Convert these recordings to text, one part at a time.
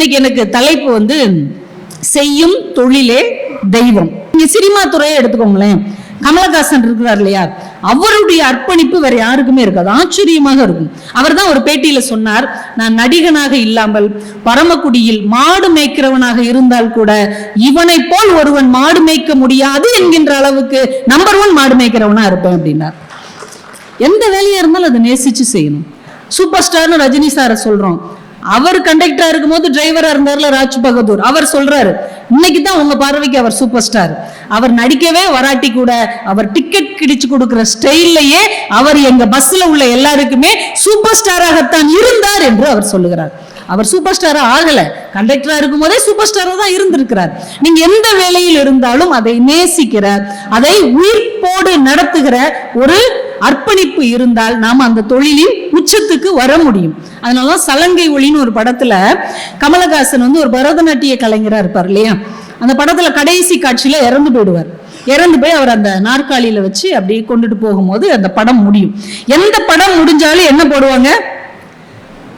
இன்னைக்கு எனக்கு தலைப்பு செய்யும் தொழிலே தெய்வம். நீங்க சினிமா துறையை எடுத்துக்கோங்களேன். கமலஹாசன் இருக்கிறார் இல்லையா, அவருடைய அர்ப்பணிப்பு வேற யாருக்குமே இருக்காது. ஆச்சரியமாக இருக்கும். அவர் தான் ஒரு பேட்டியில சொன்னார், நான் நடிகனாக இல்லாமல் பரமக்குடியில் மாடு மேய்க்கிறவனாக இருந்தால் கூட இவனை போல் ஒருவன் மாடு மேய்க்க முடியாது என்கின்ற அளவுக்கு நம்பர் 1 மாடு மேய்க்கிறவனா இருப்பேன் அப்படின்னார். எந்த வேலையா இருந்தாலும் அதை நேசிச்சு செய்யணும். சூப்பர் ஸ்டார்னு ரஜினி சாரை சொல்றோம். அவர் கண்டக்டரா இருக்கும் போது டிரைவரா இருந்தார்ல ராஜ் பகதூர், அவர் சொல்றாரு, இன்னைக்கு தான் உங்க பார்வைக்கு அவர் சூப்பர் ஸ்டார். அவர் நடிக்கவே வராட்டி கூட அவர் டிக்கெட் கிடிச்சு கொடுக்கிற ஸ்டைல்லையே அவர் எங்க பஸ்ல உள்ள எல்லாருக்குமே சூப்பர் ஸ்டாராகத்தான் இருந்தார் என்று அவர் சொல்லுகிறார். அவர் சூப்பர் ஸ்டாரா ஆகல, கண்டக்டரா இருக்கும் போதே சூப்பர் ஸ்டாரா தான் இருந்திருக்கிறார். நீங்க எந்த வேலையில் இருந்தாலும் அதை நேசிக்கிற, அதை உயிர்ப்போடு நடத்துகிற ஒரு அர்ப்பணிப்பு இருந்தால் நாம அந்த தொழிலின் உச்சத்துக்கு வர முடியும். அதனாலதான் சலங்கை ஒளின்னு ஒரு படத்துல கமலஹாசன் ஒரு பரதநாட்டிய கலைஞரா இருப்பார் இல்லையா, அந்த படத்துல கடைசி காட்சியில இறந்து போயிடுவார். இறந்து போய் அவர் அந்த நாற்காலியில வச்சு அப்படி கொண்டுட்டு போகும்போது அந்த படம் முடியும். எந்த படம் முடிஞ்சாலும் என்ன போடுவாங்க,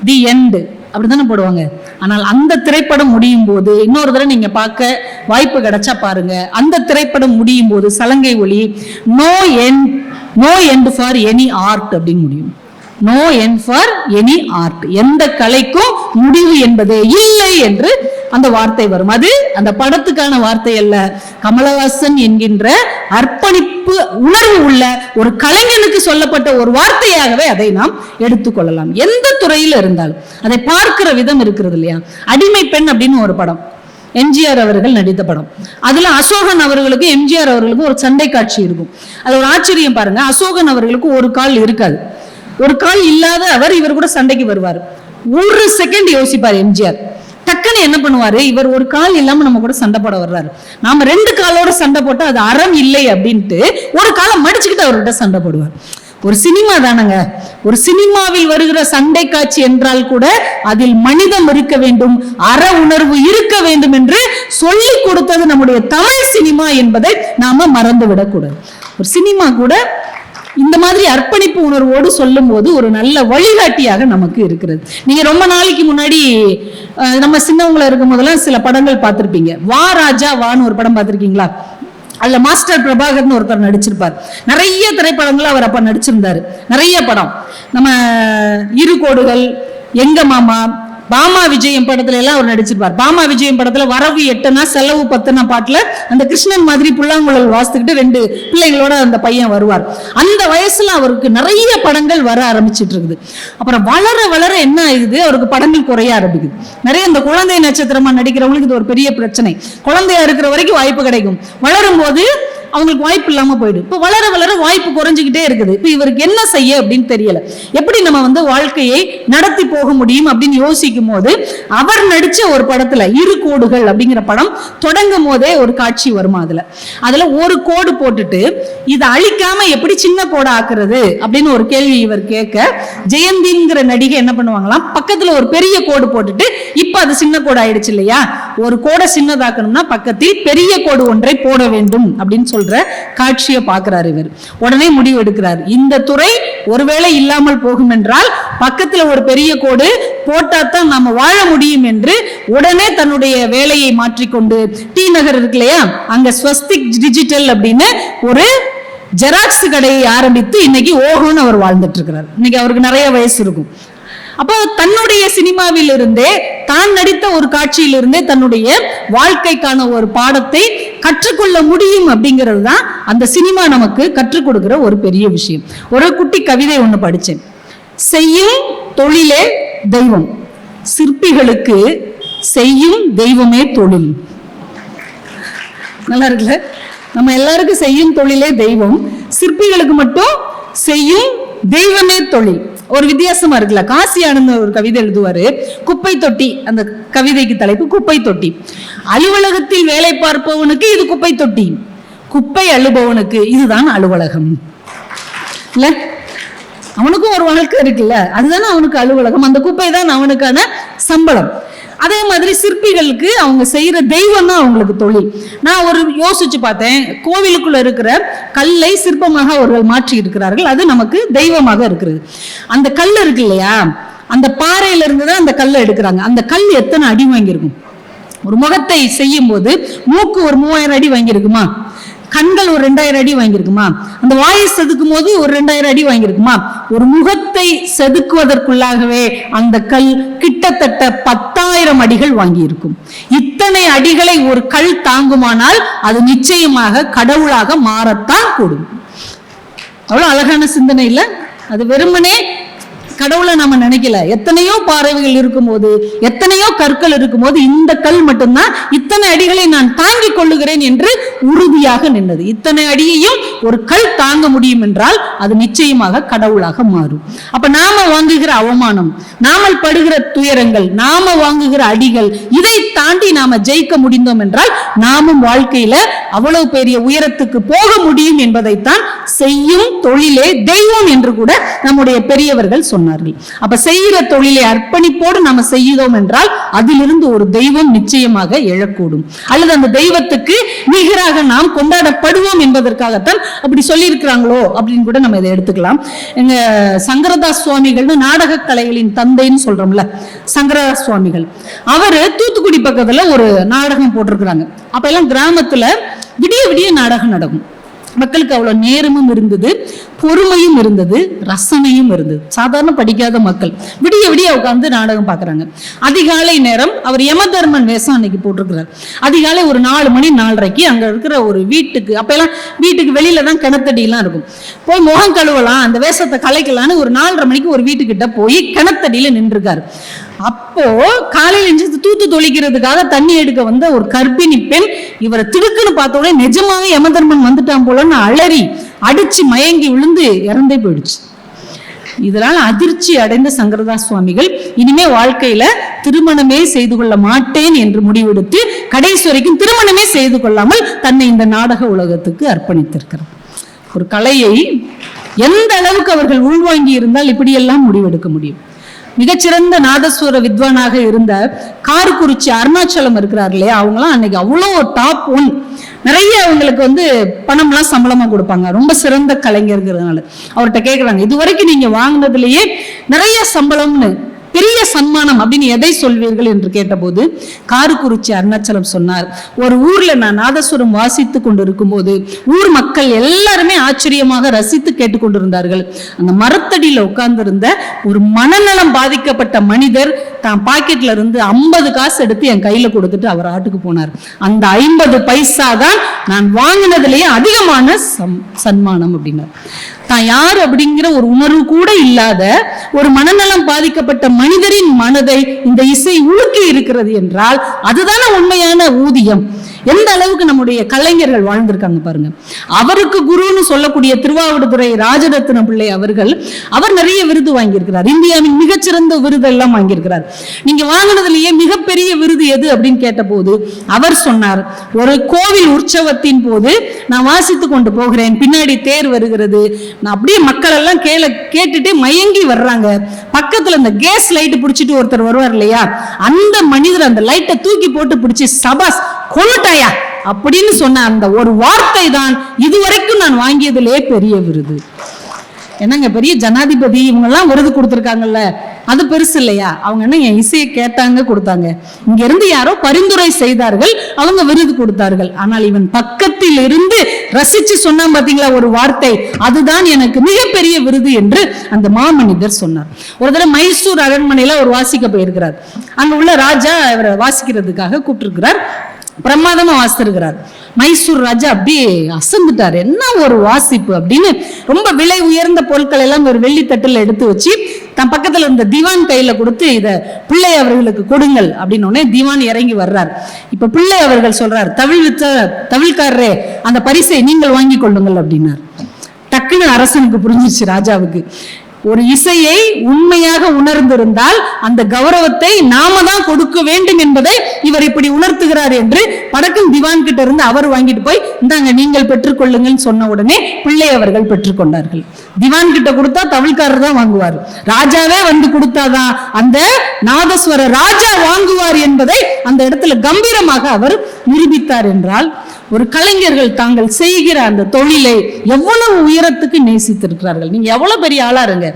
தி எண்ட் அப்படித்தானே போடுவாங்க. ஆனால் அந்த திரைப்படம் முடியும் போது, இன்னொரு தடவை நீங்க பார்க்க வாய்ப்பு கிடைச்சா பாருங்க, அந்த திரைப்படம் முடியும் போது Salangai Oli no end for any art அப்படின்னு முடியும். No end for any art, எந்த கலைக்கும் முடிவு என்பதே இல்லை என்று அந்த வார்த்தை வரும். அது அந்த படத்துக்கான வார்த்தை அல்ல, கமலஹாசன் என்கின்ற அர்ப்பணிப்பு உணர்வு உள்ள ஒரு கலைஞனுக்கு சொல்லப்பட்ட ஒரு வார்த்தையாகவே அதை நாம் எடுத்துக்கொள்ளலாம். எந்த துறையில் இருந்தாலும் அதை பார்க்கிற விதம் இருக்கிறது இல்லையா. அடிமை பெண் அப்படின்னு ஒரு படம், எம்ஜிஆர் அவர்கள் நடித்த படம். அதுல அசோகன் அவர்களுக்கும் எம்ஜிஆர் அவர்களுக்கும் ஒரு சண்டை காட்சி இருக்கும். அது ஒரு ஆச்சரியம் பாருங்க. அசோகன் அவர்களுக்கு ஒரு கால் இருக்காது, ஒரு கால் இல்லாத அவர் இவர் கூட சண்டைக்கு வருவார். ஒரு செகண்ட் யோசிப்பார் எம்ஜிஆர். டக்குன்னு என்ன பண்ணுவாரு, இவர் ஒரு கால் இல்லாம நம்ம கூட சண்டை போட வர்றாரு, நாம 2 காலோட சண்டை போட்டா அது அறம் இல்லை அப்படின்ட்டு ஒரு காலை மடிச்சுக்கிட்டு அவர்கிட்ட சண்டை போடுவார். ஒரு சினிமா தானங்க, ஒரு சினிமாவில் வருகிற சண்டை காட்சி என்றால் கூட அதில் மனிதம் இருக்க வேண்டும், அற உணர்வு இருக்க வேண்டும் என்று சொல்லி கொடுத்தது நம்முடைய தமிழ் சினிமா என்பதை நாம மறந்து விடக்கூடாது. ஒரு சினிமா கூட இந்த மாதிரி அர்ப்பணிப்பு உணர்வோடு சொல்லும் போது ஒரு நல்ல வழிகாட்டியாக நமக்கு இருக்கிறது. நீங்க ரொம்ப நாளைக்கு முன்னாடி நம்ம சின்னவங்கள இருக்கும் போதெல்லாம் சில படங்கள் பார்த்திருப்பீங்க. வா ராஜா வான்னு ஒரு படம் பார்த்திருக்கீங்களா? அதுல மாஸ்டர் பிரபாகர்னு ஒருத்தர் நடிச்சிருப்பார். நிறைய திரைப்படங்கள் அவர் அப்ப நடிச்சிருந்தாரு. நிறைய படம், நம்ம இரு கோடுகள், எங்க மாமா, பாமா விஜயம் படத்துல எல்லாம் அவர் நடிச்சிருப்பார். பாமா விஜயம் படத்துல வரவு 8 செலவு 10 பாட்டுல அந்த கிருஷ்ணன் மாதிரி புல்லாங்குழல் வாசித்துக்கிட்டு 2 பிள்ளைங்களோட அந்த பையன் வருவார். அந்த வயசுல அவருக்கு நிறைய படங்கள் வர ஆரம்பிச்சிட்டு இருக்குது. அப்புறம் வளர வளர என்ன ஆகுது, அவருக்கு படங்கள் குறைய ஆரம்பிக்குது. நிறைய இந்த குழந்தை நட்சத்திரமா நடிக்கிறவங்களுக்கு இது ஒரு பெரிய பிரச்சனை. குழந்தையா இருக்கிற வரைக்கும் வாய்ப்பு கிடைக்கும், வளரும் போது அவங்களுக்கு வாய்ப்பு இல்லாம போயிடும். இப்ப வளர வளர வாய்ப்பு குறைஞ்சுக்கிட்டே இருக்குது. இப்ப இவருக்கு என்ன செய்ய அப்படின்னு தெரியல. எப்படி நம்ம வாழ்க்கையை நடத்தி போக முடியும் அப்படின்னு யோசிக்கும் போது அவர் நடிச்ச ஒரு படத்துல இரு கோடுகள் அப்படிங்கிற படம் தொடங்கும் போதே ஒரு காட்சி வருமா, அதுல ஒரு கோடு போட்டுட்டு இதை அழிக்காம எப்படி சின்ன கோடை ஆக்குறது அப்படின்னு ஒரு கேள்வி இவர் கேட்க, ஜெயந்திங்கிற நடிகை என்ன பண்ணுவாங்களாம், பக்கத்துல ஒரு பெரிய கோடு போட்டுட்டு இப்ப அது சின்ன கோடு ஆயிடுச்சு இல்லையா, ஒரு கோடை சின்னதாக்கணும்னா பக்கத்தில் பெரிய கோடு ஒன்றை போட வேண்டும் அப்படின்னு சொல்ற காட்சியை பார்க்கிறார் இவர். உடனே முடிவு எடுக்கிறார், இந்த துறை ஒருவேளை இல்லாமல் போகும் என்றால் பக்கத்துல ஒரு பெரிய கோடு போட்டாதான் நாம வாழ முடியும் என்று உடனே தன்னுடைய வேலையை மாற்றிக்கொண்டு டி நகர் இருக்கு இல்லையா, அங்க ஸ்வஸ்திக் டிஜிட்டல் அப்படின்னு ஒரு ஜெராக்ஸ் கடையை ஆரம்பித்து இன்னைக்கு ஓஹோன்னு அவர் வாழ்ந்துட்டு இருக்கிறார். இன்னைக்கு அவருக்கு நிறைய வயசு இருக்கும். அப்போ தன்னுடைய சினிமாவில் இருந்தே, தான் நடித்த ஒரு காட்சியிலிருந்தே தன்னுடைய வாழ்க்கைக்கான ஒரு பாடத்தை கற்றுக்கொள்ள முடியும் அப்படிங்கிறது தான் அந்த சினிமா நமக்கு கற்றுக் கொடுக்கிற ஒரு பெரிய விஷயம். ஒரு குட்டி கவிதை ஒண்ணு படிச்சேன். செய்யும் தொழிலே தெய்வம், சிற்பிகளுக்கு செய்யும் தெய்வமே தொழில். நல்லா இருக்குல்ல? நம்ம எல்லாருக்கும் செய்யும் தொழிலே தெய்வம், சிற்பிகளுக்கு மட்டும் செய்யும் தெய்வமே தொழில். ஒரு வித்தியாசமா இருக்குல்ல. காசி ஆனந்த ஒரு கவிதை எழுதுவாரு, குப்பை தொட்டி. அந்த கவிதைக்கு தலைப்பு குப்பை தொட்டி. அலுவலகத்தில் வேலை பார்ப்பவனுக்கு இது குப்பை தொட்டி, குப்பை அழுபவனுக்கு இதுதான் அலுவலகம். இல்ல, அவனுக்கும் ஒரு வாழ்க்கை இருக்குல்ல, அதுதானே அவனுக்கு அலுவலகம், அந்த குப்பை தான் அவனுக்கான சம்பளம். அதே மாதிரி சிற்பிகளுக்கு அவங்க செய்யற தெய்வம் தான் அவங்களுக்கு தொழில். நான் ஒரு யோசிச்சு பார்த்தேன், கோவிலுக்குள்ள இருக்கிற கல்லை சிற்பமாக அவர்கள் மாற்றி இருக்கிறார்கள், அது நமக்கு தெய்வமாக இருக்கிறது. அந்த கல் இருக்கு இல்லையா, அந்த பாறையில இருந்துதான் அந்த கல்லை எடுக்கிறாங்க. அந்த கல் எத்தனை அடி வாங்கியிருக்கும்? ஒரு முகத்தை செய்யும் போது மூக்கு ஒரு 3000 அடி வாங்கியிருக்குமா? கண்கள் ஒரு 2000 அடி வாங்கியிருக்குமா? அந்த வாயை செதுக்கும் போது ஒரு 2000 அடி வாங்கியிருக்குமா? ஒரு முகத்தை செதுக்குவதற்குள்ளாகவே அந்த கல் கிட்டத்தட்ட 10,000 அடிகள் வாங்கியிருக்கும். இத்தனை அடிகளை ஒரு கல் தாங்குமானால் அது நிச்சயமாக கடவுளாக மாறத்தான் கூடும். அவ்வளவு அழகான சிந்தனை இல்ல? அது வெறுமனே கடவுளை நாம நினைக்கல. எத்தனையோ பாறைகள் இருக்கும்போது, எத்தனையோ கற்கள் இருக்கும்போது, இந்த கல் மட்டும்தான் இத்தனை அடிகளை நான் தாங்கிக் கொள்ளுகிறேன் என்று உறுதியாக நின்றது. இத்தனை அடியையும் ஒரு கல் தாங்க முடியும் என்றால் அது நிச்சயமாக கடவுளாக மாறும். அப்ப நாம வாங்குகிற அவமானம், நாமல் படுகிற துயரங்கள், நாம வாங்குகிற அடிகள், இதை தாண்டி நாம ஜெயிக்க முடிந்தோம் என்றால் நாமும் வாழ்க்கையில அவ்வளவு பெரிய உயரத்துக்கு போக முடியும் என்பதைத்தான் செய்யும் தொழிலே தெய்வம் என்று கூட நம்முடைய பெரியவர்கள் சொன்னார்கள். அப்ப செய்கிற தொழிலை அர்ப்பணிப்போடு நாம செய்தோம் என்றால் அதிலிருந்து ஒரு தெய்வம் நிச்சயமாக எழக்கூடும். அல்லது அந்த தெய்வத்துக்கு நிகராக நாம் கொண்டாடப்படுவோம் என்பதற்காகத்தான் அப்படி சொல்லி இருக்கிறாங்களோ அப்படின்னு கூட நம்ம இதை எடுத்துக்கலாம். எங்க சங்கரதாஸ் சுவாமிகள் நாடக கலைகளின் தந்தைன்னு சொல்றோம்ல, சங்கரதாஸ் சுவாமிகள், அவரு தூத்துக்குடி பக்கத்துல ஒரு நாடகம் போட்டிருக்கிறாங்க. அப்ப எல்லாம் கிராமத்துல விடிய விடிய நாடகம் நடக்கும். மக்களுக்கு அவ்வளவு நேரமும் இருந்தது, பொறுமையும் இருந்தது, ரசனையும் இருந்தது. சாதாரண படிக்காத மக்கள் விடிய விடிய உட்கார்ந்து நாடகம் பாக்குறாங்க. அதிகாலை நேரம் அவர் யமதர்மன் வேஷம் அன்னைக்கு போட்டிருக்கிறார். அதிகாலை ஒரு 4 மணி 4:30க்கு அங்க இருக்கிற ஒரு வீட்டுக்கு, அப்ப எல்லாம் வீட்டுக்கு வெளியில தான் கிணத்தடி எல்லாம் இருக்கும், போய் முகம் கழுவலாம், அந்த வேஷத்தை கலைக்கலான்னு ஒரு 4:30 மணிக்கு ஒரு வீட்டுக்கிட்ட போய் கிணத்தடியில நின்றுருக்காரு. அப்போ காலையில எஞ்சி தூத்து தொளிக்கிறதுக்காக தண்ணி எடுக்க வந்த ஒரு கர்ப்பிணி பெண் இவரை திடுக்குன்னு பார்த்த உடனே நிஜமாவே யமதர்மன் வந்துட்டான் போலன்னு அலறி அடிச்சு மயங்கி விழுந்து இறந்தே போயிடுச்சு. இதனால் அதிர்ச்சி அடைந்த சங்கரதாஸ் சுவாமிகள் இனிமே வாழ்க்கையில திருமணமே செய்து கொள்ள மாட்டேன் என்று முடிவெடுத்து கடைசி வரைக்கும் திருமணமே செய்து கொள்ளாமல் தன்னை இந்த நாடக உலகத்துக்கு அர்ப்பணித்திருக்கிறார். ஒரு கலையை எந்த அளவுக்கு அவர்கள் உள்வாங்கி இருந்தால் இப்படியெல்லாம் முடிவெடுக்க முடியும்? மிகச்சிறந்த நாதஸ்வர வித்வானாக இருந்த காரக்குறிச்சி அருணாச்சலம் இருக்கிறார் இல்லையா, அவங்களாம் அன்னைக்கு அவ்வளோ டாப் 1, நிறைய அவங்களுக்கு பணம்லாம் சம்பளமா கொடுப்பாங்க, ரொம்ப சிறந்த கலைஞர்கிறதுனால. அவர்கிட்ட கேட்கறாங்க, இது வரைக்கும் நீங்க வாங்கினதுலயே நிறைய சம்பளம்னு, பெரிய சன்மானம் அப்படின்னு எதை சொல்வீர்கள் என்று கேட்டபோது காரக்குறிச்சி அருணாச்சலம் சொன்னார், ஒரு ஊர்ல நான் நாதஸ்வரம் வாசித்து கொண்டிருக்கும் போது ஊர் மக்கள் எல்லாருமே ஆச்சரியமாக ரசித்து கேட்டுக்கொண்டிருந்தார்கள். அந்த மரத்தடியில உட்கார்ந்து இருந்த ஒரு மனநலம் பாதிக்கப்பட்ட மனிதர் தான் பாக்கெட்ல இருந்து 50 காசு எடுத்து என் கையில கொடுத்துட்டு அவர் ஆட்டுக்கு போனார். அந்த 50 பைசா தான் நான் வாங்கினதுலயே அதிகமான சன்மானம் அப்படின்னார். தான் யார் அப்படிங்கிற ஒரு உணர்வு கூட இல்லாத ஒரு மனநலம் பாதிக்கப்பட்ட மனிதரின் மனதை இந்த இசை உலுக்கி இருக்கிறது என்றால் அதுதானே உண்மையான ஊதியம். எந்த அளவுக்கு நம்முடைய கலைஞர்கள் வாழ்ந்திருக்காங்க பாருங்க. அவருக்கு குருன்னு சொல்லக்கூடிய திருவாவடுதுறை ராஜரத்ன பிள்ளை அவர்கள், அவர் நிறைய விருது வாங்கியிருக்கிறார். இந்தியாவின் மிகச்சிறந்த விருது எல்லாம் வாங்கியிருக்கிறார். நீங்க வாங்கினதுலயே மிகப்பெரிய விருது எது அப்படின்னு கேட்ட போது அவர் சொன்னார், ஒரு கோவில் உற்சவத்தின் போது நான் வாசித்து கொண்டு போகிறேன், பின்னாடி தேர் வருகிறது, நான் அப்படியே மக்கள் எல்லாம் கேட்டுட்டு மயங்கி வர்றாங்க, பக்கத்துல இந்த கேஸ் லைட் பிடிச்சிட்டு ஒருத்தர் வருவார் இல்லையா, அந்த மனிதர் அந்த லைட்டை தூக்கி போட்டு பிடிச்சி சபாஸ் கொன்னுட்டாயா அப்படின்னு சொன்ன அந்த ஒரு வார்த்தை தான் இதுவரைக்கும் நான் வாங்கியதிலே பெரிய விருது. என்னங்க, பெரிய ஜனாதிபதி இவங்க எல்லாம் விருது கொடுத்திருக்காங்கல்ல, அது பெருசு இல்லையா? அவங்க என்ன என் இசையை கேட்டாங்க, கொடுத்தாங்க. இங்க இருந்து யாரோ பரிந்துரை செய்தார்கள், அவங்க விருது கொடுத்தார்கள். ஆனால் இவன் பக்கத்தில் இருந்து ரசிச்சு சொன்னான் பாத்தீங்களா ஒரு வார்த்தை, அதுதான் எனக்கு மிகப்பெரிய விருது என்று அந்த மாமனிதர் சொன்னார். ஒரு தடவை மைசூர் அரண்மனையில ஒரு வாசிக்க போயிருக்கிறார். அங்க உள்ள ராஜா இவரை வாசிக்கிறதுக்காக கூப்பிட்டிருக்கிறார். பிரமாதமா வாசித்திருக்கிறார். மைசூர் ராஜா அப்படியே அசந்துட்டார், என்ன ஒரு வாசிப்பு அப்படின்னு. ரொம்ப விலை உயர்ந்த பொருட்கள் எல்லாம் ஒரு வெள்ளித்தட்டில் எடுத்து வச்சு தன் பக்கத்துல இருந்த திவான் கையில கொடுத்து இத பிள்ளை அவர்களுக்கு கொடுங்கள் அப்படின்னு உடனே திவான் இறங்கி வர்றார். இப்ப பிள்ளை அவர்கள் சொல்றார், தவிழ்காரரே அந்த பரிசை நீங்கள் வாங்கி கொள்ளுங்கள் அப்படின்னார். டக்குன்னு அரசனுக்கு புரிஞ்சிச்சு ராஜாவுக்கு, ஒரு இசையை உண்மையாக உணர்ந்திருந்தால் அந்த கௌரவத்தை நாம தான் கொடுக்க வேண்டும் என்பதை இவர் இப்படி உணர்த்துகிறார் என்று படக்கும் திவான் கிட்ட இருந்து அவர் வாங்கிட்டு போய் இந்தாங்க நீங்கள் பெற்றுக்கொள்ளுங்கள் சொன்ன உடனே பிள்ளை அவர்கள் பெற்றுக்கொண்டார்கள். திவான் கிட்ட கொடுத்தா தவிழ்காரர் தான் வாங்குவார், ராஜாவே வந்து கொடுத்தாதான் அந்த நாதஸ்வர ராஜா வாங்குவார் என்பதை அந்த இடத்துல கம்பீரமாக அவர் நிரூபித்தார். என்றால் ஒரு கலைஞர்கள் தாங்கள் செய்கிற அந்த தொழிலை எவ்வளவு உயரத்துக்கு நேசித்திருக்கிறார்கள். நீங்க எவ்வளவு பெரிய ஆளா இருங்க,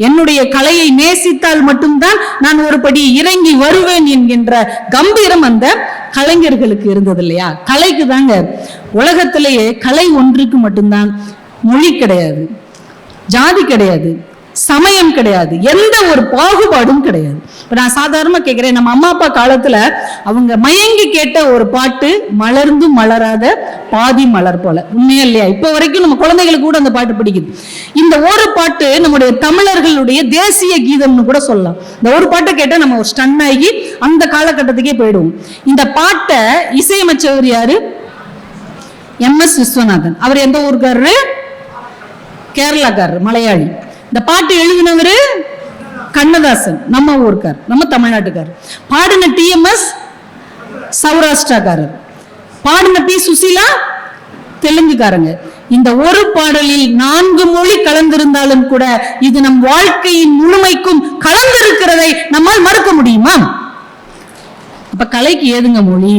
என்னுடைய கலையை நேசித்தால் மட்டும்தான் நான் ஒரு படி இறங்கி வருவேன் என்கின்ற கம்பீரம் அந்த கலைஞர்களுக்கு இருந்தது இல்லையா? கலைக்கு தாங்க உலகத்திலேயே கலை ஒன்றுக்கு மட்டும்தான் மொழி கிடையாது, ஜாதி கிடையாது, சமயம் கிடையாது, எந்த ஒரு பாகுபாடும் கிடையாது. இப்ப நான் சாதாரணமா கேட்கிறேன், நம்ம அம்மா அப்பா காலத்துல அவங்க மயங்கி கேட்ட ஒரு பாட்டு மலர்ந்து மலராத பாதி மலர் போல, உண்மையா இல்லையா? இப்ப வரைக்கும் நம்ம குழந்தைகளுக்கு கூட அந்த பாட்டு பிடிக்குது. இந்த ஒரு பாட்டு நம்முடைய தமிழர்களுடைய தேசிய கீதம்னு கூட சொல்லலாம். இந்த ஒரு பாட்டை கேட்டா நம்ம ஒரு ஸ்டன் ஆகி அந்த காலகட்டத்துக்கே போயிடுவோம். இந்த பாட்டை இசையமைச்சவர் யாரு? MS விஸ்வநாதன். அவர் எந்த ஊருக்காரரு? கேரளாக்காரர், மலையாளி. இந்த பாட்டு எழுதினவரு கண்ணதாசன், நம்ம ஊருக்கார், நம்ம தமிழ்நாட்டுக்காரர். பாடின TMS சௌராஷ்டிராக்காரர், பாடின P சுசீலா தெலுங்குக்காரங்க. இந்த ஒரு பாடலில் 4 மொழி கலந்திருந்தாலும் கூட இது நம் வாழ்க்கையின் முழுமைக்கும் கலந்திருக்கிறதை நம்மால் மறுக்க முடியுமா? அப்ப கலைக்கு ஏதுங்க மொழி,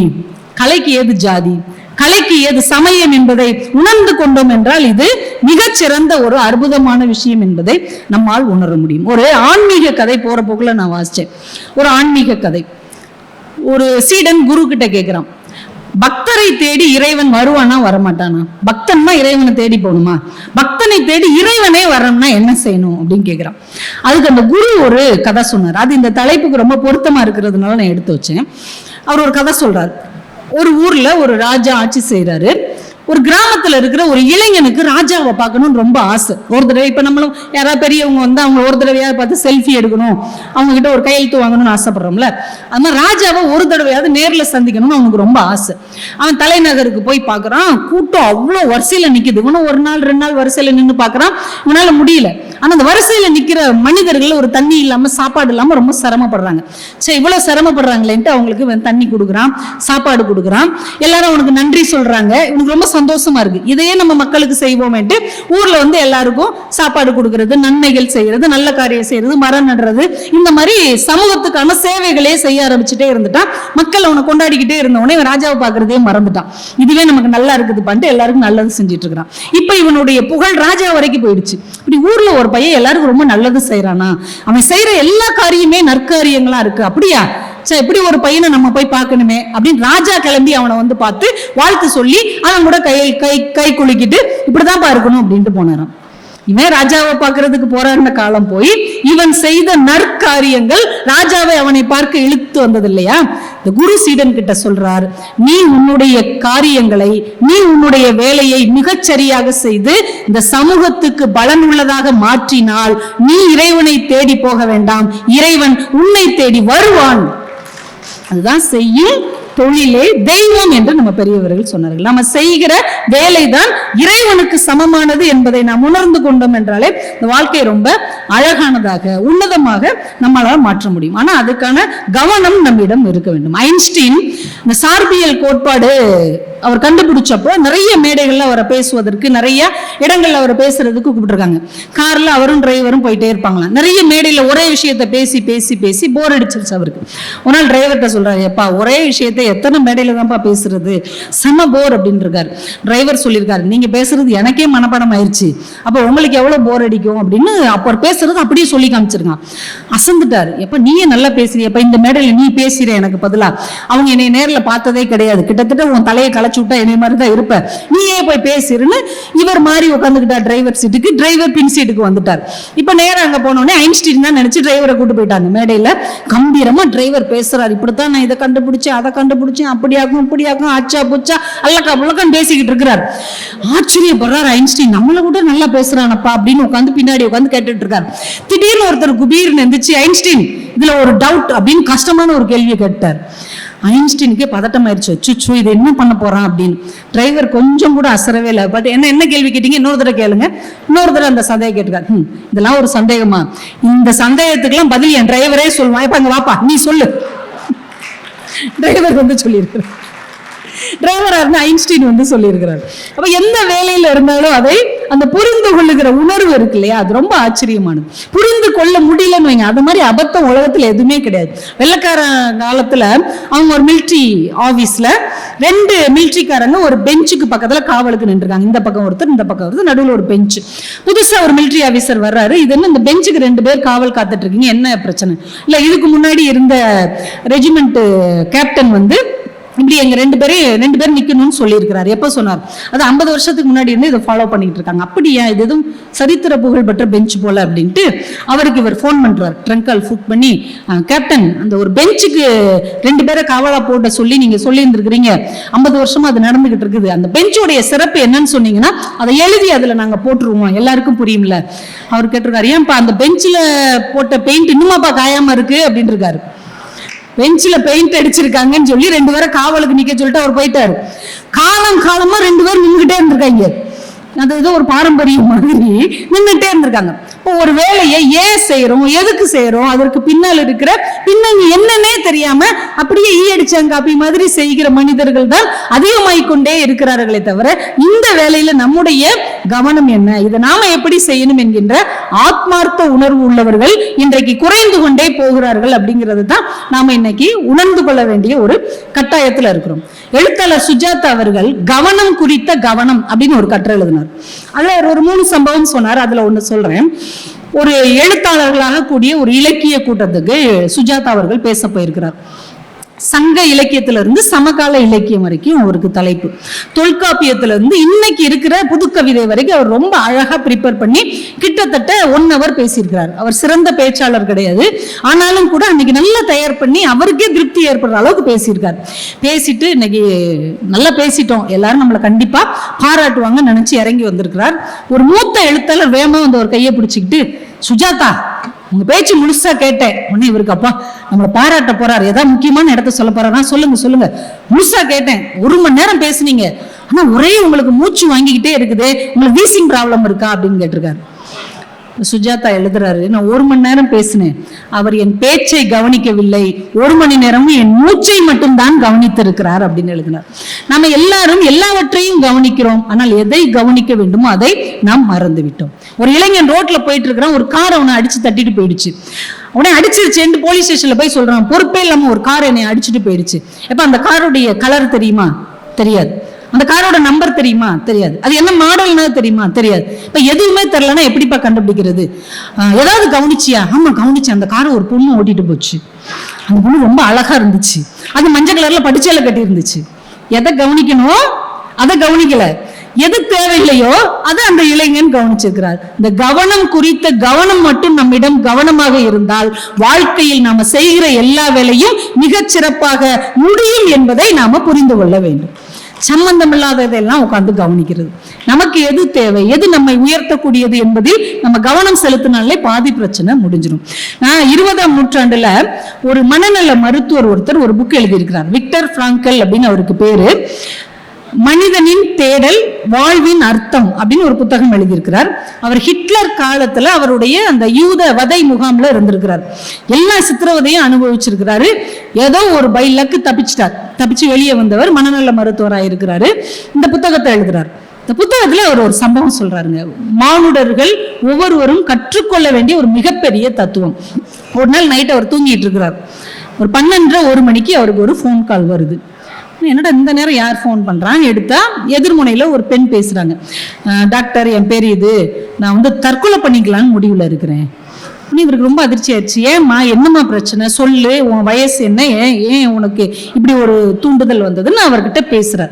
கலைக்கு ஏது ஜாதி, கலைக்கு ஏது சமயம் என்பதை உணர்ந்து கொண்டோம் என்றால் இது மிகச்சிறந்த ஒரு அற்புதமான விஷயம் என்பதை நம்மால் உணர முடியும். ஒரு ஆன்மீக கதை போற போக்குல நான் வாசிச்சேன். ஒரு ஆன்மீக கதை. ஒரு சீடன் குரு கிட்ட கேட்கிறான், பக்தரை தேடி இறைவன் வருவானா வரமாட்டானா? பக்தன்னா இறைவனை தேடி போகணுமா? பக்தனை தேடி இறைவனே வரணும்னா என்ன செய்யணும் அப்படின்னு கேட்கிறான். அதுக்கு அந்த குரு ஒரு கதை சொன்னார். அது இந்த தலைப்புக்கு ரொம்ப பொருத்தமா இருக்கிறதுனால நான் எடுத்து வச்சேன். அவர் ஒரு கதை சொல்றாரு. ஒரு ஊர்ல ஒரு ராஜா ஆட்சி செய்யறாரு. ஒரு கிராமத்துல இருக்கிற ஒரு இளைஞனுக்கு ராஜாவை பார்க்கணும்னு ரொம்ப ஆசை. ஒரு தடவை இப்ப நம்மளும் யாராவது பெரியவங்க வந்து அவங்க ஒரு தடவையாவது பார்த்து செல்ஃபி எடுக்கணும், அவங்க கிட்ட ஒரு கையெழுத்து வாங்கணும்னு ஆசைப்படுறோம்ல, அது மாதிரி ராஜாவை ஒரு தடவையாவது நேர்ல சந்திக்கணும்னு அவனுக்கு ரொம்ப ஆசை. அவன் தலைநகருக்கு போய் பார்க்கறான். கூட்டம் அவ்வளோ வரிசையில நிக்குது. இவனும் 1 நாள் 2 நாள் வரிசையில நின்று பார்க்கறான். இவனால முடியல. ஆனா அந்த வரிசையில நிக்கிற மனிதர்கள் ஒரு தண்ணி இல்லாம சாப்பாடு இல்லாம ரொம்ப சிரமப்படுறாங்க. சரி, இவ்வளவு சிரமப்படுறாங்களேன்ட்டு அவங்களுக்கு தண்ணி கொடுக்குறான், சாப்பாடு கொடுக்குறான். எல்லாரும் அவனுக்கு நன்றி சொல்றாங்க. இவனுக்கு ரொம்ப சந்தோஷமா இருக்கு. இதையே நம்ம மக்களுக்கு செய்வோமேட்டு ஊர்ல எல்லாருக்கும் சாப்பாடு கொடுக்கறது, நன்மைகள் செய்யறது, நல்ல காரியம் செய்யறது, மரம் நடுறது, இந்த மாதிரி சமூகத்துக்கான சேவைகளே செய்ய ஆரம்பிச்சுட்டே இருந்துட்டான். மக்கள் அவனை கொண்டாடிக்கிட்டே இருந்தவனே ராஜாவை பார்க்கறதே மறந்துட்டான். இதுவே நமக்கு நல்லா இருக்குது பண்ணிட்டு எல்லாருக்கும் நல்லது செஞ்சுட்டு இருக்கிறான். இப்ப இவனுடைய புகழ் ராஜா வரைக்கும் போயிடுச்சு. இப்படி ஊர்ல ஒரு பையன் எல்லாருக்கும் ரொம்ப நல்லது செய்யறானா, அவன் செய்யற எல்லா காரியமே நற்காரியங்களா இருக்கு. அப்படியா, சரி, இப்படி ஒரு பையனை நம்ம போய் பார்க்கணுமே அப்படின்னு ராஜா கிளம்பி அவனை பார்த்து வாழ்த்து சொல்லி அவன் கூட கை குலுக்கிட்டு இப்படிதான் இருக்கணும் அப்படின்ட்டு போனாராம். இவன் ராஜாவை பார்க்கறதுக்கு போறாருன்ற காலம் போய் இவன் செய்த நற்காரியங்கள் ராஜாவை அவனை பார்க்க இழுத்து வந்தது இல்லையா? இந்த குரு சீடன் கிட்ட சொல்றார், நீ உன்னுடைய காரியங்களை, நீ உன்னுடைய வேலையை மிகச்சரியாக செய்து இந்த சமூகத்துக்கு பலன் உள்ளதாக மாற்றினால் நீ இறைவனை தேடி போக வேண்டாம், இறைவன் உன்னை தேடி வருவான். அதுதான் செய்யும் தொழிலே தெய்வம் என்று நம்ம பெரியவர்கள் சொன்னார்கள். நம்ம செய்கிற வேலைதான் இறைவனுக்கு சமமானது என்பதை நாம் உணர்ந்து கொண்டோம் என்றாலே இந்த வாழ்க்கை ரொம்ப அழகானதாக உன்னதமாக நம்மளால் மாற்ற முடியும். ஆனா அதுக்கான கவனம் நம்மிடம் இருக்க வேண்டும். ஐன்ஸ்டீன் இந்த சார்பியல் கோட்பாடு அவர் கண்டுபிடிச்சப்போ நிறைய மேடைகள்ல அவரை பேசுவதற்கு, நிறைய இடங்கள்ல அவரை பேசுறதுக்கு கூப்பிட்டுருக்காங்க. கார்ல அவரும் டிரைவரும் போயிட்டே இருப்பாங்களாம். நிறைய மேடையில ஒரே விஷயத்த பேசி பேசி பேசி போர் அடிச்சிருச்சு அவருக்கு. ஒரு நாள் டிரைவர்கிட்ட சொல்றாரு, எப்பா ஒரே விஷயத்தை எத்தனை மேடையில தான்ப்பா பேசுறது, செம போர் அப்படின்னு இருக்காரு. டிரைவர் சொல்லியிருக்காரு, நீங்க பேசுறது எனக்கே மனப்பாடம் ஆயிடுச்சு, அப்ப உங்களுக்கு எவ்வளவு போர் அடிக்கும் அப்படின்னு அப்ப பேசுறது அப்படியே சொல்லி காமிச்சிருக்கான். அசந்துட்டாரு. எப்ப நீயே நல்லா பேசுறியப்ப, இந்த மேடையில நீ பேசுற எனக்கு பதிலா, அவங்க என்னை நேரில் பார்த்ததே கிடையாது, கிட்டத்தட்ட உன் தலையை கலைச்சு விட்டா என்னை மாதிரி தான் இருப்ப, நீயே போய் பேசிருன்னு இவர் மாதிரி உட்காந்துக்கிட்டார் டிரைவர் சீட்டுக்கு. டிரைவர் பின் சீட்டுக்கு வந்துட்டார். இப்ப நேரம் அங்க போனோடனே ஐன்ஸ்டீன் தான் நினைச்சு டிரைவரை கூட்டு போயிட்டாங்க. மேடையில கம்பீரமா டிரைவர் பேசுறாரு, இப்படித்தான் நான் இதை கண்டுபிடிச்சேன், அதை கண்டுபிடிச்சேன், அப்படியாகும் இப்படியாகும், ஆச்சா புச்சா அல்லக்கா புள்ளக்கான்னு பேசிக்கிட்டு இருக்கிறார். ஆச்சரியப்படுறாரு ஐன்ஸ்டீன், நம்மளை கூட நல்லா பேசுறானப்பா அப்படின்னு உட்காந்து பின்னாடி உட்காந்து கேட்டுட்டு இருக்காரு. திடீர்னு ஒருத்தர் குபீர்னு எந்திரிச்சு, ஐன்ஸ்டீன் இதுல ஒரு டவுட் அப்படின்னு கஷ்டமான ஒரு கேள்வியை கேட்டார். ஐன்ஸ்டீனுக்கே பதட்டம் ஆயிடுச்சு, சுச்சு இது என்ன பண்ண போறான் அப்படின்னு. டிரைவர் கொஞ்சம் கூட அசரவே இல்லை. பட் என்ன கேள்வி கேட்டீங்க, இன்னொரு தடவை கேளுங்க. இன்னொரு தடவை அந்த சந்தேகம் கேட்டுக்காரு. இதெல்லாம் ஒரு சந்தேகமா? இந்த சந்தேகத்துக்கெல்லாம் பதில் என் டிரைவரே சொல்லுவான். இப்ப அங்க வாப்பா நீ சொல்லு. டிரைவர் சொல்லியிருக்கிறார். டிரைவரா இருந்து ஐன்ஸ்டீன் சொல்லியிருக்கிறார். அப்ப எந்த வேலையில இருந்தாலும் அதை அந்த புரிந்து கொள்ளுகிற உணர்வு இருக்கு இல்லையா, அது ரொம்ப ஆச்சரியமானது. புரிந்து கொள்ள முடியலன்னு வைங்க, அது மாதிரி அபத்தம் உலகத்துல எதுவுமே கிடையாது. வெள்ளக்கார காலத்துல அவங்க ஒரு மிலிட்ரி ஆபீஸ்ல 2 மிலிட்ரிக்காரங்க ஒரு பெஞ்சுக்கு பக்கத்துல காவலுக்கு நின்றுருக்காங்க. இந்த பக்கம் ஒருத்தர், இந்த பக்கம் ஒருத்தர், நடுவில் ஒரு பெஞ்ச். புதுசா ஒரு மிலிட்ரி ஆபீசர் வர்றாரு. இது என்ன, இந்த பெஞ்சுக்கு 2 பேர் காவல் காத்துட்டு இருக்கீங்க, என்ன பிரச்சனை? இல்ல, இதுக்கு முன்னாடி இருந்த ரெஜிமெண்ட் கேப்டன் இப்படி எங்க 2 பேரும் நிக்கணும்னு சொல்லியிருக்கிறாரு. எப்ப சொன்னார்? அது 50 வருஷத்துக்கு முன்னாடி இருந்து இதை ஃபாலோ பண்ணிட்டு இருக்காங்க. அப்படியா, இது எதுவும் சரித்திர புகழ் பெற்ற பெஞ்ச் போல அப்படின்ட்டு அவருக்கு இவர் போன் பண்றாரு. ட்ரங்க் கால் ஃபுட் பண்ணி, கேப்டன், அந்த ஒரு பெஞ்சுக்கு 2 பேரை காவலா போட்ட சொல்லி நீங்க சொல்லி இருந்திருக்கிறீங்க, 50 வருஷமா அது நடந்துகிட்டு இருக்குது. அந்த பெஞ்சோடைய சிறப்பு என்னன்னு சொன்னீங்கன்னா அதை எழுதி அதுல நாங்க போட்டுருவோம், எல்லாருக்கும் புரியும்ல. அவர் கேட்டிருக்காரு, ஏன்பா அந்த பெஞ்சில போட்ட பெயிண்ட் இன்னுமாப்பா காயாம இருக்கு அப்படின்னு இருக்காரு. பெஞ்சில பெயிண்ட் அடிச்சிருக்காங்கன்னு சொல்லி 2 பேரை காவலுக்கு நிக்க சொல்லிட்டு அவர் போயிட்டாரு. காலமா 2 பேர் நின்றுட்டே இருந்திருக்காங்க. அது ஏதோ ஒரு பாரம்பரியம் மாதிரி நின்றுட்டே இருந்திருக்காங்க. இப்போ ஒரு வேலையை ஏன் செய்யறோம், எதுக்கு செய்யறோம், அதற்கு பின்னால் இருக்கிற பின்னணி என்னன்னே தெரியாம அப்படியே ஈயடிச்சாங்காப்பி மாதிரி செய்கிற மனிதர்கள் தான் அதிகமாயிக்கொண்டே இருக்கிறார்களே தவிர, இந்த வேலையில நம்முடைய கவனம் என்ன, இதை நாம எப்படி செய்யணும் என்கின்ற ஆத்மார்த்த உணர்வு உள்ளவர்கள் இன்றைக்கு குறைந்து கொண்டே போகிறார்கள். அப்படிங்கிறது தான் நாம இன்னைக்கு உணர்ந்து கொள்ள வேண்டிய ஒரு கட்டாயத்துல இருக்கிறோம். எழுத்தாளர் சுஜாதா அவர்கள் கவனம் குறித்த கவனம் அப்படின்னு ஒரு கட்டுரை எழுதினார். அதுல ஒரு 3 சம்பவம் சொன்னார். அதுல ஒண்ணு சொல்றேன். ஒரு எழுத்தாளர்களாக கூடிய ஒரு இலக்கிய கூட்டத்துக்கு சுஜாதா அவர்கள் பேச போயிருக்கிறார். சங்க இலக்கியத்திலிருந்து சமகால இலக்கியம் வரைக்கும் அவருக்கு தலைப்பு. தொல்காப்பியத்திலிருந்து இன்னைக்கு இருக்கிற புதுக்கவிதை வரைக்கும் அவர் ரொம்ப அழகா ப்ரிப்பேர் பண்ணி கிட்டத்தட்ட 1 hour பேசியிருக்கிறார். அவர் சிறந்த பேச்சாளர் கிடையாது, ஆனாலும் கூட அன்னைக்கு நல்லா தயார் பண்ணி அவருக்கே திருப்தி ஏற்படுற அளவுக்கு பேசியிருக்கார். பேசிட்டு இன்னைக்கு நல்லா பேசிட்டோம், எல்லாரும் நம்மளை கண்டிப்பா பாராட்டுவாங்கன்னு நினைச்சு இறங்கி வந்திருக்கிறார். ஒரு மூத்த எழுத்தாளர் வேகமா வந்து ஒரு கையை பிடிச்சிக்கிட்டு, சுஜாதா உங்க பேச்சு முழுசா கேட்டேன். உடனே இவருக்கு, அப்பா நம்மளை பாராட்ட போறாரு, ஏதாவது முக்கியமான இடத்த சொல்ல போறாரா, சொல்லுங்க முழுசா கேட்டேன். 1 மணி நேரம் பேசுனீங்க, ஆனா ஒரே உங்களுக்கு மூச்சு வாங்கிக்கிட்டே இருக்குது, உங்களுக்கு வீசிங் ப்ராப்ளம் இருக்கா அப்படின்னு கேட்டிருக்காரு. சுஜாதா எழுதுறாரு, நான் 1 மணி நேரம் பேசினேன், அவர் என் பேச்சை கவனிக்கவில்லை, 1 மணி நேரமும் என் மூச்சை மட்டும் தான் கவனித்திருக்கிறார் அப்படின்னு எழுதினார். நாம எல்லாரும் எல்லாவற்றையும் கவனிக்கிறோம், ஆனால் எதை கவனிக்க வேண்டுமோ அதை நாம் மறந்து விட்டோம். ஒரு இளைஞன் ரோட்ல போயிட்டு இருக்கிறான், ஒரு கார் அவனை அடிச்சு தட்டிட்டு போயிடுச்சு. உடனே அடிச்சிருச்சு போலீஸ் ஸ்டேஷன்ல போய் சொல்றான், பொறுப்பே இல்லாம ஒரு கார் என்னை அடிச்சுட்டு போயிடுச்சு. எப்ப அந்த காருடைய கலர் தெரியுமா? தெரியாது. அந்த காரோட நம்பர் தெரியுமா? தெரியாது. அது என்ன மாடல்னா தெரியுமா? தெரியாது. இப்ப எதுவுமே தெரியலன்னா எப்படிப்பா கண்டுபிடிக்கிறது? ஏதாவது கவனிச்சியா? ஆமா கவனிச்சேன், அந்த காரை ஒரு பொண்ணு ஓட்டிட்டு போச்சு, அந்த பொண்ணு ரொம்ப அழகா இருந்துச்சு, அது மஞ்சள் கலர்ல படிச்சேல கட்டி இருந்துச்சு. எதை கவனிக்கணும் அதை கவனிக்கல, எது தேவையில்லையோ அதை அந்த இளைஞன் கவனிச்சிருக்கிறார். இந்த கவனம் குறித்த கவனம் மட்டும் நம்மிடம் கவனமாக இருந்தால் வாழ்க்கையில் நாம செய்கிற எல்லா வேலையும் மிகச் சிறப்பாக முடியும் என்பதை நாம புரிந்து கொள்ள வேண்டும். சம்பந்தம் இல்லாததெல்லாம் உட்கார்ந்து கவனிக்கிறது, நமக்கு எது தேவை, எது நம்மை உயர்த்தக்கூடியது என்பதில் நம்ம கவனம் செலுத்தினாலே பாதி பிரச்சனை முடிஞ்சிடும். 20ஆம் நூற்றாண்டுல ஒரு மனநல மருத்துவர் ஒருத்தர் ஒரு புக் எழுதியிருக்கிறார். விக்டர் பிராங்கல் அப்படின்னு அவருக்கு பேரு. மனிதனின் தேடல், வாழ்வின் அர்த்தம் அப்படின்னு ஒரு புத்தகம் எழுதியிருக்கிறார். அவர் ஹிட்லர் காலத்துல அவருடைய அந்த யூத வதை முகாம்ல இருந்திருக்கிறார். எல்லா சித்திரவதையும் அனுபவிச்சிருக்கிறாரு. ஏதோ ஒரு பை லக்கு தப்பிச்சு வெளியே வந்தவர் மனநல மருத்துவராக இருக்கிறாரு. இந்த புத்தகத்தை எழுதுறார். இந்த புத்தகத்துல அவர் ஒரு சம்பவம் சொல்றாருங்க. மானுடர்கள் ஒவ்வொருவரும் கற்றுக்கொள்ள வேண்டிய ஒரு மிகப்பெரிய தத்துவம். ஒரு நாள் நைட் அவர் தூங்கிட்டு இருக்கிறார். ஒரு 12:30 மணிக்கு அவருக்கு ஒரு ஃபோன் கால் வருது. என்னடா இந்த நேரம் யார் ஃபோன் பண்றாங்க? எடுத்தா எதிர்முனையில ஒரு பெண் பேசுறாங்க. டாக்டர், என் பேர் இது, நான் தற்கொலை பண்ணிக்கலான்னு முடிவுல இருக்கிறேன். இவருக்கு ரொம்ப அதிர்ச்சி ஆயிடுச்சு. ஏம்மா, என்னம்மா பிரச்சனை, சொல்லு, உன் வயசு என்ன, ஏன் உனக்கு இப்படி ஒரு தூண்டுதல் வந்ததுன்னு அவர்கிட்ட பேசுறார்.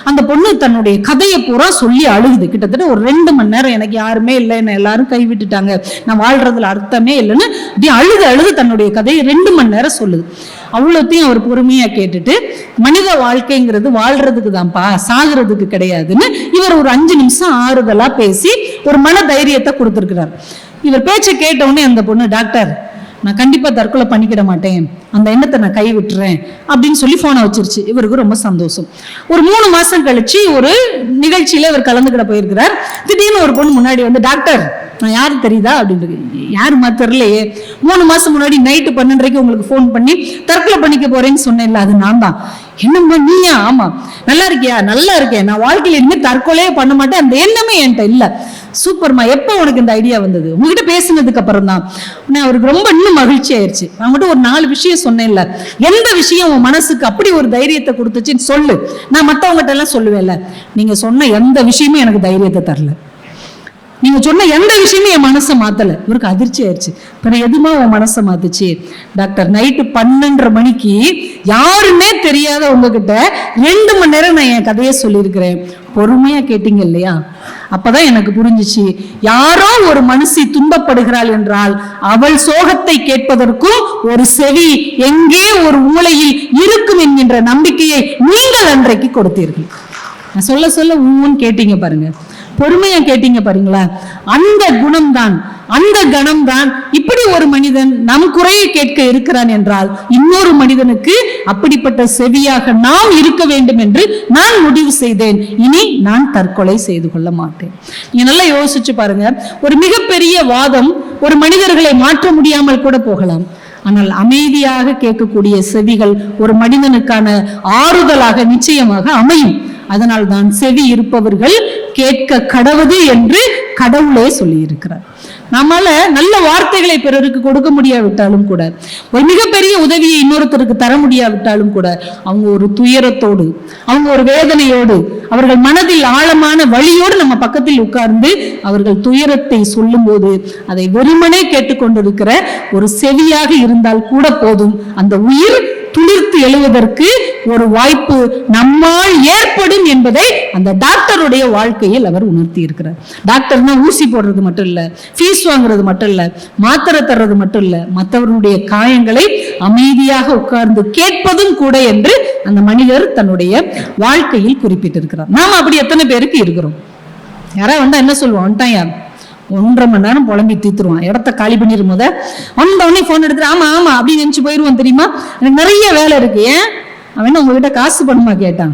அந்த பொண்ணு தன்னுடைய கதையை பூரா சொல்லி அழுகுது. கிட்டத்தட்ட ஒரு 2 மணி நேரம், எனக்கு யாருமே இல்லை, என்ன எல்லாரும் கைவிட்டுட்டாங்க, நான் வாழ்றதுல அர்த்தமே இல்லைன்னு இப்படி அழுது தன்னுடைய கதையை 2 மணி நேரம் சொல்லுது. அவ்வளோத்தையும் அவர் பொறுமையா கேட்டுட்டு, மனித வாழ்க்கைங்கிறது வாழ்றதுக்கு தான்ப்பா, சாகிறதுக்கு கிடையாதுன்னு இவர் ஒரு 5 நிமிஷம் ஆறுதலா பேசி ஒரு மன தைரியத்தை கொடுத்திருக்கிறார். இவர் பேச்சை கேட்ட உடனே அந்த பொண்ணு, டாக்டர் நான் கண்டிப்பா தற்கொலை பண்ணிக்கிட மாட்டேன், அந்த எண்ணத்தை நான் கை விட்டுறேன் அப்படின்னு சொல்லி போனை வச்சிருச்சு. இவருக்கு ரொம்ப சந்தோஷம். ஒரு 3 மாசம் கழிச்சு ஒரு நிகழ்ச்சியில இவர் கலந்துக்கிட போயிருக்கிறார். திடீர்னு ஒரு பொண்ணு முன்னாடி வந்து, டாக்டர் நான் யாரு தெரியுதா அப்படின்னு. யாருமா தெரியலையே, 3 மாசம் முன்னாடி நைட்டு 12:30 உங்களுக்கு போன் பண்ணி தற்கொலை பண்ணிக்க போறேன்னு சொன்னேன்ல, அது நான் தான். என்னம்மா நீயா? ஆமா. நல்லா இருக்கியா? நல்லா இருக்கேன், நான் வாழ்க்கையில இனிமே தற்கொலையே பண்ண மாட்டேன், அந்த எண்ணமே என்கிட்ட இல்ல. சூப்பர்மா, எப்ப உனக்கு இந்த ஐடியா வந்தது? உங்ககிட்ட பேசினதுக்கு அப்புறம் தான். அவருக்கு ரொம்ப இன்னும் மகிழ்ச்சி ஆயிடுச்சு. அவங்ககிட்ட ஒரு 4 விஷயம் சொன்னேன்ல, எந்த விஷயம் உன் மனசுக்கு அப்படி ஒரு தைரியத்தை கொடுத்துச்சுன்னு சொல்லு, நான் மத்தவங்ககிட்ட எல்லாம் சொல்லுவேன்ல. நீங்க சொன்ன எந்த விஷயமும் எனக்கு தைரியத்தை தரல, நீங்க சொன்ன எந்த விஷயமும் என் மனசை மாத்தல. இவருக்கு அதிர்ச்சி ஆயிடுச்சு. பிறகு எதுமா உன் மனசை மாத்துச்சு? டாக்டர், நைட்டு 12:30 மணிக்கு யாருன்னே தெரியாத உங்ககிட்ட 2 மணி நேரம் நான் என் கதையை சொல்லியிருக்கிறேன். பொறுமையா கேட்டீங்க இல்லையா? அப்பதான் எனக்கு புரிஞ்சிச்சு, யாரோ ஒரு மனுஷி துன்பப்படுகிறாள் என்றால் அவள் சோகத்தை கேட்பதற்கும் ஒரு செவி எங்கே ஒரு மூலையில் இருக்கும் என்கின்ற நம்பிக்கையை நீங்கள் அன்றைக்கு கொடுத்தீர்கள். நான் சொல்ல சொல்ல ஊன்னு கேட்டீங்க பாருங்க, பொறுமையா கேட்டீங்க பாருங்களா. அந்த குணம்தான், அந்த கணம்தான் இப்படி ஒரு மனிதன் நம் குறையை கேட்க இருக்கிறான் என்றால் இன்னொரு மனிதனுக்கு அப்படிப்பட்ட செவியாக நாம் இருக்க வேண்டும் என்று நான் முடிவு செய்தேன். இனி நான் தற்கொலை செய்து கொள்ள மாட்டேன். நீங்க நல்லா யோசிச்சு பாருங்க. ஒரு மிகப்பெரிய வாதம் ஒரு மனிதர்களை மாற்ற முடியாமல் கூட போகலாம். ஆனால் அமைதியாக கேட்கக்கூடிய செவிகள் ஒரு மனிதனுக்கான ஆறுதலாக நிச்சயமாக அமையும். அதனால் தான் செவி இருப்பவர்கள் கேட்க கடவுது என்று கடவுளே சொல்லி இருக்கிறார். நம்மால நல்ல வார்த்தைகளை பிறருக்கு கொடுக்க முடியாவிட்டாலும் கூட, ஒரு மிகப்பெரிய உதவியை இன்னொருத்தருக்கு தர முடியாவிட்டாலும் கூட, அவங்க ஒரு துயரத்தோடு, அவங்க ஒரு வேதனையோடு, அவர்கள் மனதில் ஆழமான வழியோடு நம்ம பக்கத்தில் உட்கார்ந்து அவர்கள் துயரத்தை சொல்லும் போது அதை வெறுமனே கேட்டுக்கொண்டிருக்கிற ஒரு செவியாக இருந்தால் கூட போதும். அந்த உயிர் துளிர்த்து எழுவதற்கு ஒரு வாய்ப்பு நம்மால் ஏற்படும் என்பதை அந்த டாக்டருடைய வாழ்க்கையில் அவர் உணர்த்தி இருக்கிறார். டாக்டர்னா ஊசி போடுறது மட்டும் இல்ல, ஃபீஸ் வாங்குறது மட்டும் இல்ல, மாத்திரை தர்றது மட்டும் இல்ல, மற்றவருடைய காயங்களை அமைதியாக உட்கார்ந்து கேட்பதும் கூட என்று அந்த மனிதர் தன்னுடைய வாழ்க்கையில் குறிப்பிட்டிருக்கிறார். நாம் அப்படி எத்தனை பேருக்கு இருக்கிறோம்? யாரா வந்தா என்ன சொல்லுவோம்? வந்துட்டான், 1.5 மணி நேரம் புலம்பி தீத்துருவான், இடத்த காலி பண்ணிடும் போத வந்தவொடனே போன் எடுத்துட்டு ஆமா ஆமா அப்படின்னு நினைச்சு போயிருவான். தெரியுமா, எனக்கு நிறைய வேலை இருக்கு. ஏன்? அவன் உங்ககிட்ட காசு பணமா கேட்டான்,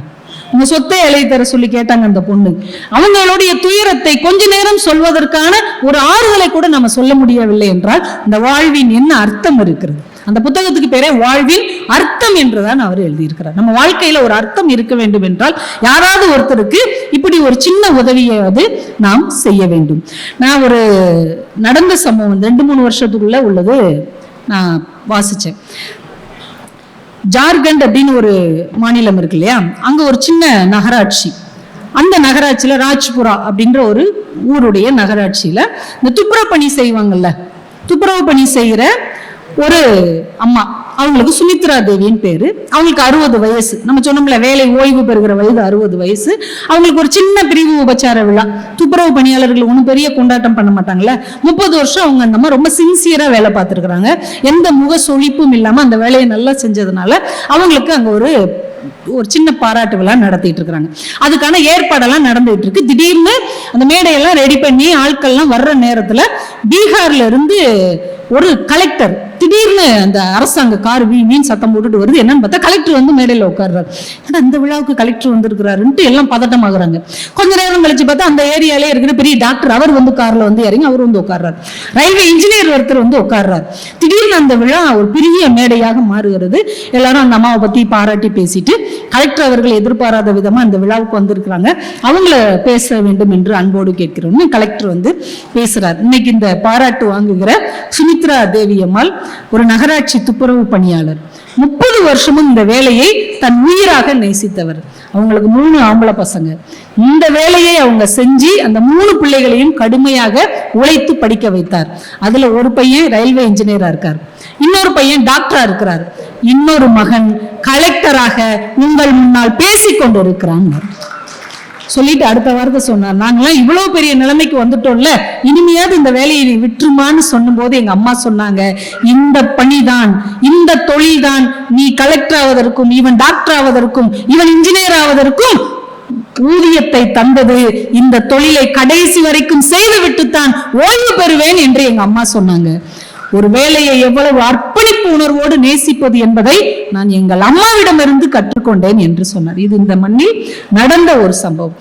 உங்க சொத்தை எழுதி தர சொல்லி கேட்டாங்க அந்த பொண்ணு. அவங்களுடைய துயரத்தை கொஞ்ச நேரம் சொல்வதற்கான ஒரு ஆறுதலை கூட நம்ம சொல்ல முடியவில்லை என்றால் இந்த வாழ்வின் என்ன அர்த்தம் இருக்கிறது? அந்த புத்தகத்துக்கு பேரே வாழ்வின் அர்த்தம் என்றுதான் அவர் எழுதியிருக்கிறார். நம்ம வாழ்க்கையில ஒரு அர்த்தம் இருக்க வேண்டும் என்றால் யாராவது ஒருத்தருக்கு இப்படி ஒரு சின்ன உதவியாவது நாம் செய்ய வேண்டும். நான் ஒரு நடந்த சம்பவம் 2-3 வருஷத்துக்குள்ள உள்ளது நான் வாசிச்சேன். ஜார்க்கண்ட் அப்படின்னு ஒரு மாநிலம் இருக்கு இல்லையா, அங்க ஒரு சின்ன நகராட்சி. அந்த நகராட்சியில ராஜ்புரா அப்படின்ற ஒரு ஊருடைய நகராட்சியில இந்த துப்புரவு பணி செய்வாங்கல்ல, துப்புரவு பணி செய்யற ஒரு அம்மா, அவங்களுக்கு சுமித்ரா தேவின்னு பேரு. அவங்களுக்கு 60 வயசு. நம்ம சொன்னோம்ல, வேலை ஓய்வு பெறுகிற வயது 60 வயசு. அவங்களுக்கு ஒரு சின்ன பிரிவு உபச்சார விழா. துப்புரவு பணியாளர்கள் ஒன்றும் பெரிய கொண்டாட்டம் பண்ண மாட்டாங்கல்ல. 30 வருஷம் அவங்க அந்த மாதிரி ரொம்ப சின்சியரா வேலை பார்த்துருக்குறாங்க. எந்த முக சொலிப்பும் இல்லாம அந்த வேலையை நல்லா செஞ்சதுனால அவங்களுக்கு அங்க ஒரு சின்ன பாராட்டு விழா நடத்திட்டு இருக்கிறாங்க. அதுக்கான ஏற்பாடெல்லாம் நடந்துட்டு இருக்கு. திடீர்னு அந்த மேடையெல்லாம் ரெடி பண்ணி ஆட்கள்லாம் வர்ற நேரத்துல பீகார்ல இருந்து ஒரு கலெக்டர் திடீர்னு அந்த அரசாங்க கார் வீண் சத்தம் போட்டுட்டு வருது. என்னன்னு பார்த்தா கலெக்டர் வந்து மேடையில உட்கார்றாரு. இந்த விழாவுக்கு கலெக்டர் வந்திருக்கிறாருன்ட்டு எல்லாம் பதட்டமாகறாங்க. கொஞ்ச நேரம் கழிச்சு பார்த்தா அந்த ஏரியாலே இருக்கிற பெரிய டாக்டர் அவர் வந்து கார்ல வந்து இறங்கி அவர் வந்து உட்கார்றாரு. ரயில்வே இன்ஜினியர் ஒருத்தர் வந்து உட்கார்றாரு. திடீர்னு அந்த விழா ஒரு பெரிய மேடையாக மாறுகிறது. எல்லாரும் அந்த அம்மாவை பத்தி பாராட்டி பேசிட்டு கலெக்டர் அவர்கள் எதிர்பாராத விதமா அந்த விழாவுக்கு வந்திருக்கிறாங்க, அவங்கள பேச வேண்டும் என்று அன்போடு கேட்கிறோம்னு கலெக்டர் வந்து பேசுறாரு. இன்னைக்கு இந்த பாராட்டு வாங்குகிற சுமித்ரா தேவி அம்மாள் ஒரு நகராட்சி துப்புரவு பணியாளர். 30 வருஷமும் இந்த வேலையை தன் உயிராக நேசித்தவர். அவங்களுக்கு 3 ஆம்பளை பசங்க. இந்த வேலையை அவங்க செஞ்சு அந்த 3 பிள்ளைகளையும் கடுமையாக உழைத்து படிக்க வைத்தார். அதுல ஒரு பையன் ரயில்வே இன்ஜினியரா இருக்கார், இன்னொரு பையன் டாக்டரா இருக்கிறார், இன்னொரு மகன் கலெக்டராக உங்கள் முன்னால் பேசிக்கொண்டிருக்கிறான் சொல்லிட்டு அடுத்த வாரத்தை சொன்னார். நாங்களாம் இவ்வளவு பெரிய நிலைமைக்கு வந்துட்டோம்ல, இனிமையாவது இந்த வேலையை நீ விட்டுருமான்னு சொன்னும் போது எங்க அம்மா சொன்னாங்க, இந்த பணிதான், இந்த தொழில் தான் நீ கலெக்டர் ஆவதற்கும், இவன் டாக்டர் ஆவதற்கும், இவன் இன்ஜினியர் ஆவதற்கும் ஊதியத்தை தந்தது. இந்த தொழிலை கடைசி வரைக்கும் செய்து விட்டுத்தான் ஓய்வு பெறுவேன் என்று எங்க அம்மா சொன்னாங்க. ஒரு வேலையை எவ்வளவு அர்ப்பணிப்பு உணர்வோடு நேசிப்பது என்பதை நான் எங்கள் அம்மாவிடமிருந்து கற்றுக்கொண்டேன் என்று சொன்னார். இது இந்த மண்ணில் நடந்த ஒரு சம்பவம்.